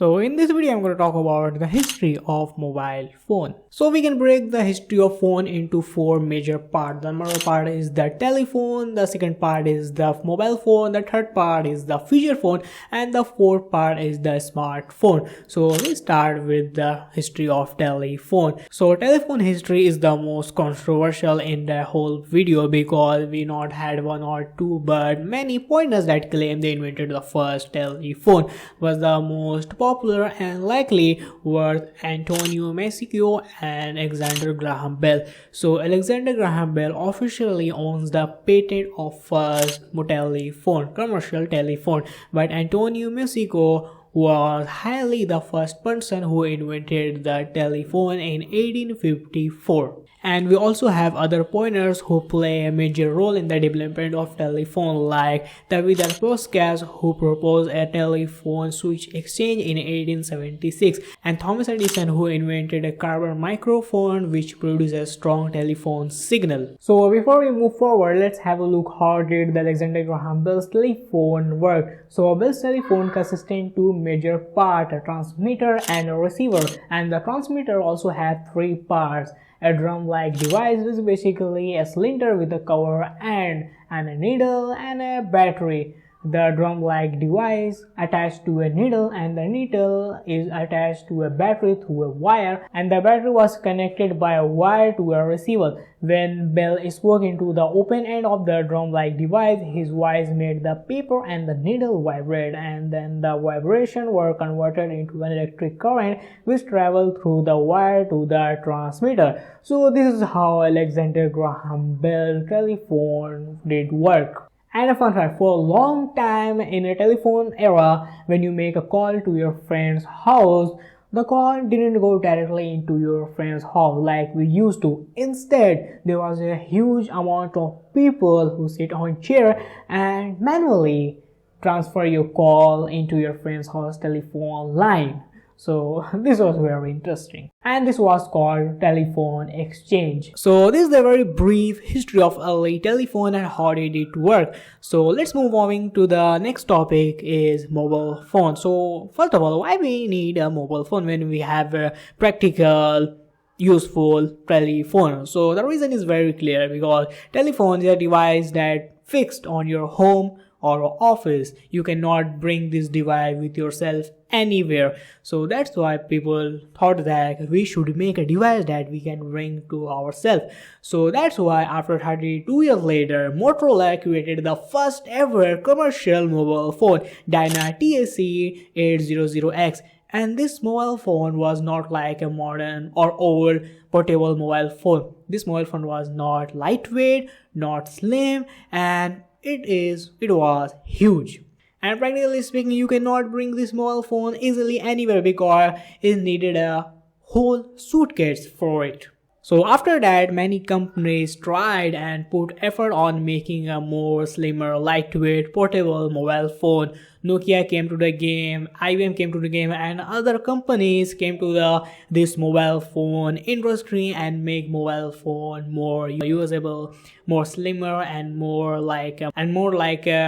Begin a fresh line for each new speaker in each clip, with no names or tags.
So in this video I'm going to talk about the history of mobile phone. So we can break the history of phone into four major parts. The number part is the telephone, the second part is the mobile phone, the third part is the feature phone, and the fourth part is the smartphone. So we start with the history of telephone. So telephone history is the most controversial in the whole video because we not had one or two but many pointers that claim they invented the first telephone. Was the most popular and likely were Antonio Messico and Alexander Graham Bell. So Alexander Graham Bell officially owns the patent of first telephone, commercial telephone, but Antonio Messico was highly the first person who invented the telephone in 1854. And we also have other pointers who play a major role in the development of telephone, like David Pascal, who proposed a telephone switch exchange in 1876, and Thomas Edison, who invented a carbon microphone which produces a strong telephone signal. So before we move forward, let's have a look how did the Alexander Graham Bell's telephone work. So Bell's telephone consists in two major parts, a transmitter and a receiver, and the transmitter also had three parts. A drum-like device is basically a cylinder with a cover end and a needle and a battery. The drum-like device attached to a needle and the needle is attached to a battery through a wire, and the battery was connected by a wire to a receiver. When Bell spoke into the open end of the drum-like device, his voice made the paper and the needle vibrate, and then the vibration were converted into an electric current which traveled through the wire to the transmitter. So this is how Alexander Graham Bell telephone did work. And a fun fact, for a long time in a telephone era, when you make a call to your friend's house, the call didn't go directly into your friend's house like we used to. Instead, there was a huge amount of people who sit on chair and manually transfer your call into your friend's house telephone line. So this was very interesting, and this was called telephone exchange. So this is a very brief history of early telephone and how did it work. So let's move on to the next topic is mobile phone. So first of all, why we need a mobile phone when we have a practical useful telephone? So the reason is very clear, because telephone is a device that fixed on your home or office. You cannot bring this device with yourself anywhere. So that's why people thought that we should make a device that we can bring to ourselves. So that's why after 32 years later, Motorola created the first ever commercial mobile phone, Dyna TSC 800X. And this mobile phone was not like a modern or old portable mobile phone. This mobile phone was not lightweight, not slim, and it was huge. And practically speaking, you cannot bring this mobile phone easily anywhere because it needed a whole suitcase for it. So after that, many companies tried and put effort on making a more slimmer, lightweight, portable mobile phone. Nokia came to the game, IBM came to the game, and other companies came to this mobile phone industry and make mobile phone more usable, more slimmer, and more like a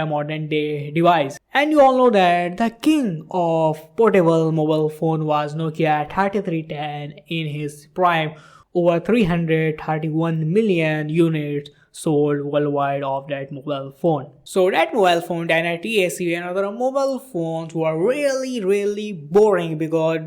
modern day device. And you all know that the king of portable mobile phone was Nokia 3310 in his prime. Over 331 million units sold worldwide of that mobile phone. So that mobile phone, Dyna TSC and other mobile phones were really boring because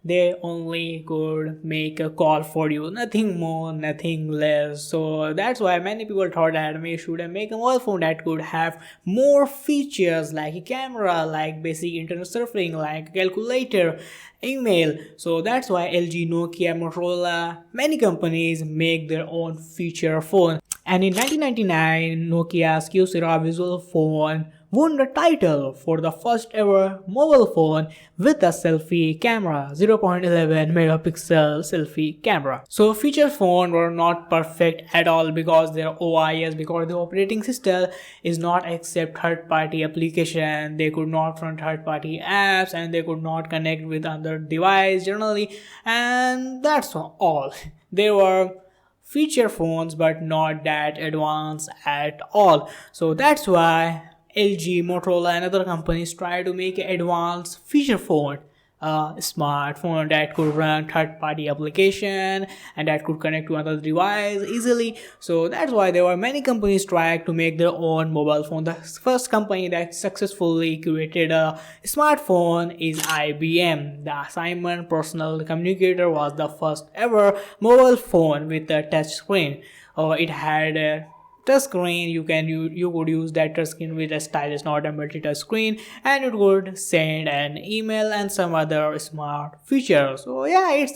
they only could make a call for you, nothing more, nothing less. So that's why many people thought that we should make a mobile phone that could have more features like a camera, like basic internet surfing, like calculator, email. So that's why LG, Nokia, Motorola, many companies make their own feature phone. And in 1999, Nokia's Kyocera visual phone won the title for the first ever mobile phone with a selfie camera, 0.11 megapixel selfie camera. So feature phones were not perfect at all because their OIS, because the operating system is not accept third-party application. They could not run third-party apps and they could not connect with other device generally, and that's all. They were feature phones but not that advanced at all. So that's why LG, Motorola and other companies try to make an advanced feature phone a smartphone that could run third-party application and that could connect to another device easily. So that's why there were many companies trying to make their own mobile phone. The first company that successfully created a smartphone is IBM. The Simon Personal Communicator was the first ever mobile phone with a touch screen. It had a touch screen. You could use that touch screen with a stylus, not a multi-touch screen, and it would send an email and some other smart features. So yeah, it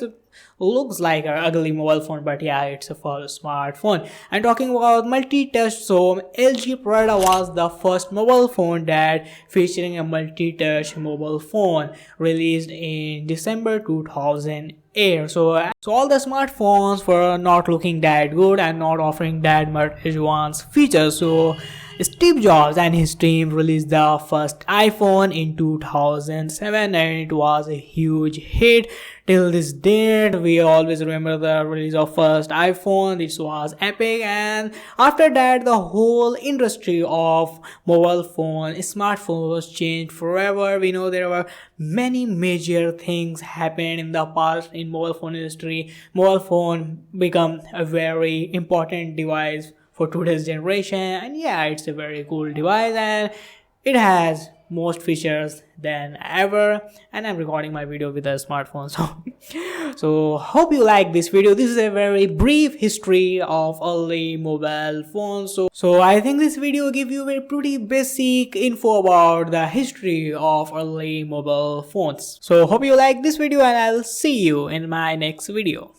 looks like an ugly mobile phone, but yeah, it's a first smartphone. And talking about multi-touch, so LG Prada was the first mobile phone that featuring a multi-touch mobile phone, released in December 2008. So all the smartphones were not looking that good and not offering that much advanced features. So Steve Jobs and his team released the first iPhone in 2007 and it was a huge hit. Till this date, we always remember the release of first iPhone. This was epic, and after that the whole industry of mobile phone, smartphones changed forever. We know there were many major things happened in the past in mobile phone industry. Mobile phone become a very important device for today's generation, and yeah, it's a very cool device and it has most features than ever. And I'm recording my video with a smartphone, so hope you like this video. This is a very brief history of early mobile phones. So I think this video give you a pretty basic info about the history of early mobile phones. So hope you like this video and I'll see you in my next video.